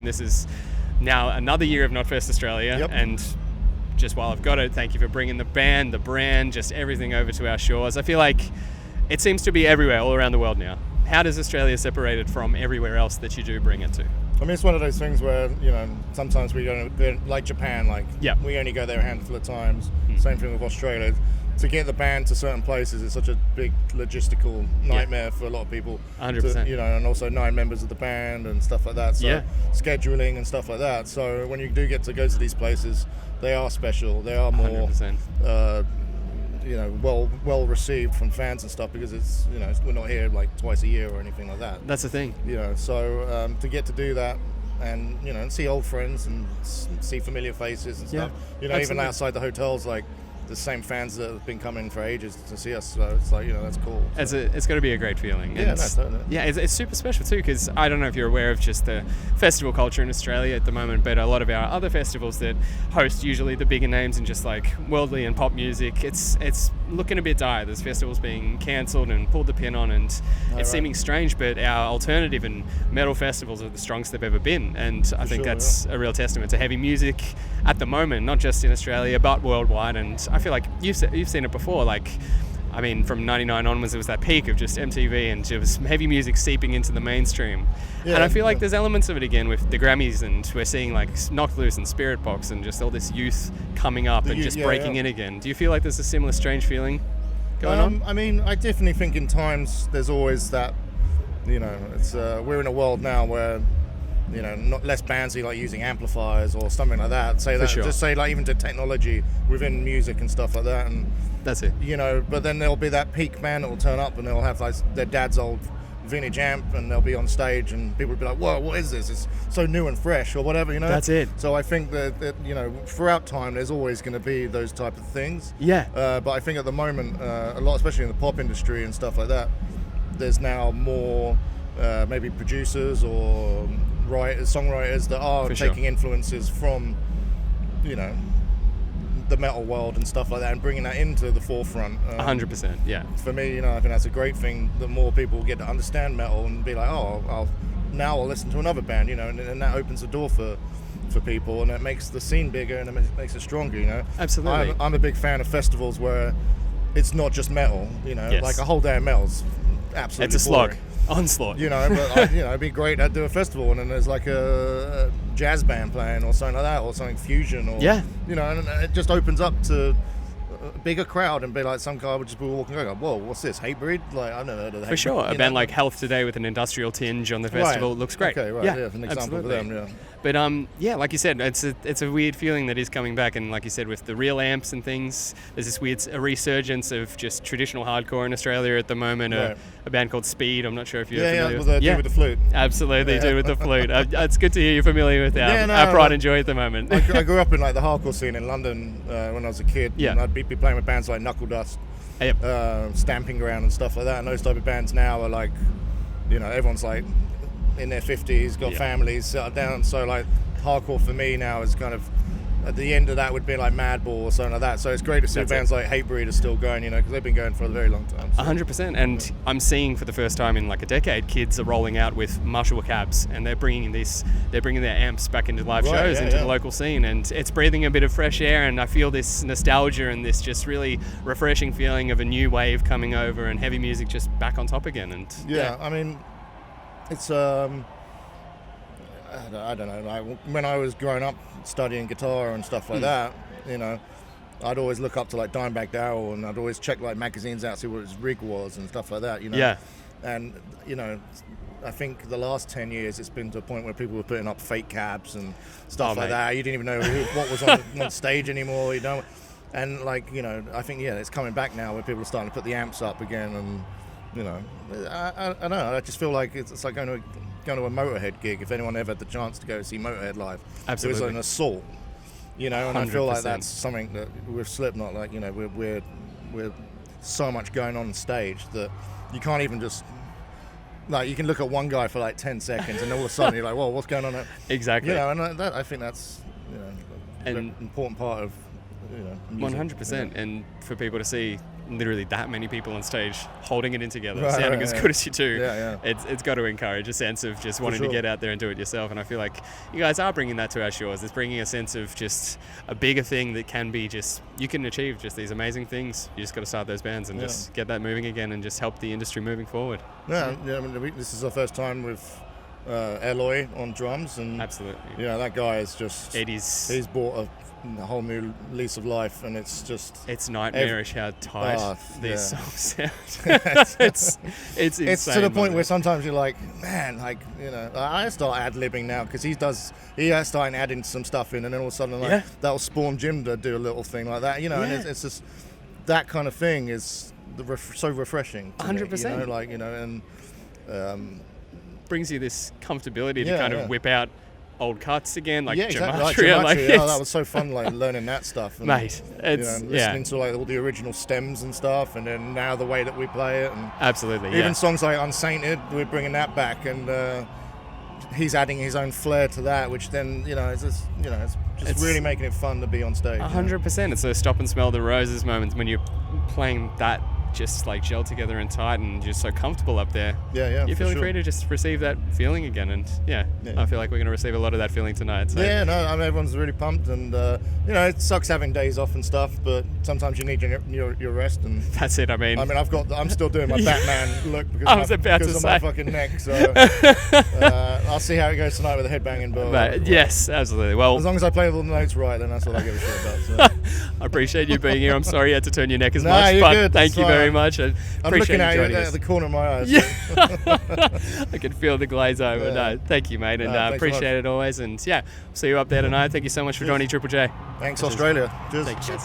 this is now another year of Knotfest Australia, and just while I've got it, thank you for bringing the band, the brand, just everything over to our shores. I feel like it seems to be everywhere, all around the world now. How does Australia separate it from everywhere else that you do bring it to? I mean, it's one of those things where, you know, sometimes we go like Japan, like we only go there a handful of times. Same thing with Australia. To get the band to certain places is such a big logistical nightmare for a lot of people. 100%. You know, and also 9 members of the band and stuff like that. So scheduling and stuff like that. So when you do get to go to these places, they are special. They are more, 100%. You know, well received from fans and stuff, because it's, you know, we're not here like twice a year or anything like that. That's the thing. You know, so to get to do that and, you know, and see old friends and see familiar faces and stuff. You know, even outside the hotels, like, the same fans that have been coming for ages to see us, so it's like, you know, that's cool. So. It's going to be a great feeling. Yeah, totally. Yeah, it's super special too, because I don't know if you're aware of just the festival culture in Australia at the moment, but a lot of our other festivals that host usually the bigger names in just like worldly and pop music, it's looking a bit dire. There's festivals being cancelled and pulled the pin on, and it's seeming strange, but our alternative and metal festivals are the strongest they've ever been, and I think that's a real testament to heavy music at the moment, not just in Australia but worldwide. And I feel like you've seen it before, like, I mean, from 99 onwards, it was that peak of just MTV and just heavy music seeping into the mainstream. And I feel like there's elements of it again with the Grammys, and we're seeing like Knuckledust and Spirit Box and just all this youth coming up and just breaking in again. Do you feel like there's a similar strange feeling going on? I mean, I definitely think in times there's always that, you know, it's we're in a world now where, you know, not less bands like using amplifiers or something like that. Just say like even to technology within music and stuff like that, and that's it. You know, but then there'll be that peak band that will turn up and they'll have like their dad's old vintage amp, and they'll be on stage and people will be like, "Whoa, what is this? It's so new and fresh," or whatever, you know. That's it. So I think that you know, throughout time, there's always going to be those type of things. Yeah. But I think at the moment, a lot, especially in the pop industry and stuff like that, there's now more maybe producers or songwriters that are taking influences from, you know, the metal world and stuff like that, and bringing that into the forefront. 100%, yeah. For me, you know, I think that's a great thing, that more people get to understand metal and be like, oh, I'll listen to another band, you know, and that opens the door for people, and it makes the scene bigger and it makes it stronger, you know. Absolutely. I'm a big fan of festivals where it's not just metal, you know, like a whole day of metal's absolutely it's a boring. slog. Onslaught. You know, but you know, it'd be great to do a festival and then there's like a jazz band playing or something like that, or something fusion, or you know, and it just opens up to a bigger crowd, and be like, some guy would just be walking and go, "Whoa, what's this? Hatebreed?" Like, I've never heard of that. For sure, a band like Health Today with an industrial tinge on the festival looks great. Okay, right, yeah, an example for them, yeah. But yeah, like you said, it's a weird feeling that is coming back, and like you said, with the real amps and things, there's this weird resurgence of just traditional hardcore in Australia at the moment. A band called Speed. I'm not sure if you're familiar with. Dude with the flute. Absolutely, dude with the flute. It's good to hear you're familiar with our pride and joy at the moment. I grew up in like the hardcore scene in London when I was a kid. Yeah. And I'd be playing with bands like Knuckledust, Stampin Ground and stuff like that. And those type of bands now are like, you know, everyone's like in their 50s, got families, settled down. So like hardcore for me now is kind of, at the end of that would be like Madball or something like that. So it's great to see bands like Hatebreed are still going, you know, because they've been going for a very long time. So. 100%. And I'm seeing for the first time in like a decade, kids are rolling out with Marshall cabs, and they're bringing their amps back into live shows, into the local scene, and it's breathing a bit of fresh air. And I feel this nostalgia and this just really refreshing feeling of a new wave coming over, and heavy music just back on top again. And I mean, it's I don't know, like when I was growing up studying guitar and stuff like that, you know, I'd always look up to like Dimebag Darrell, and I'd always check like magazines out, see what his rig was and stuff like that, you know. And you know, I think the last 10 years it's been to a point where people were putting up fake cabs and stuff like that. You didn't even know what was on stage anymore, you know. And like, you know, I think it's coming back now, where people are starting to put the amps up again, and you know, I don't know, I just feel like it's like going to a Motörhead gig. If anyone ever had the chance to go see Motörhead live, absolutely, it was an assault, you know. And 100%. I feel like that's something that with Slipknot, like, you know, we're so much going on stage that you can't even just, like, you can look at one guy for like 10 seconds and all of a sudden you're like, whoa, what's going on there? Exactly. You know, and I think that's, you know, an important part of, you know, music. 100%. And for people to see, literally that many people on stage holding it in together, sounding as good as you do. It's got to encourage a sense of just wanting to get out there and do it yourself. And I feel like you guys are bringing that to our shores. It's bringing a sense of just a bigger thing that can be just, you can achieve just these amazing things. You just got to start those bands and just get that moving again and just help the industry moving forward. I mean, this is our first time with Eloy on drums, and absolutely, that guy is just, he's brought a whole new lease of life, and it's nightmarish how tight these songs sound. it's insane. It's to the point where sometimes you're like, man, like, I start ad-libbing now because he has started adding some stuff in, and then all of a sudden that'll spawn Jim to do a little thing like that, and it's just that kind of thing is so refreshing. 100%. And brings you this comfortability to kind of whip out old cuts again, like Gematria. That was so fun, like learning that stuff. And, mate, it's listening to like all the original stems and stuff, and then now the way that we play it. And absolutely, even songs like Unsainted, we're bringing that back, and he's adding his own flair to that, which then it's really making it fun to be on stage. 100%. It's a stop and smell the roses moments when you're playing that just like gel together and tight and just so comfortable up there. You're feeling free to just receive that feeling again, and I feel like we're going to receive a lot of that feeling tonight. So. Everyone's really pumped, and it sucks having days off and stuff, but sometimes you need your rest, and that's it. I mean, I'm still doing my Batman look because of my fucking neck. So I'll see how it goes tonight with the headbanging. But yes, absolutely. Well, as long as I play all the notes right, then that's all I give a shit about. So. I appreciate you being here. I'm sorry you had to turn your neck as much, but good. Thank you very much. I'm looking at you at the corner of my eyes. I can feel the glaze over. No, thank you, mate, and appreciate it always. And see you up there tonight. Thank you so much for joining Triple J. Thanks, Australia. Cheers. Cheers.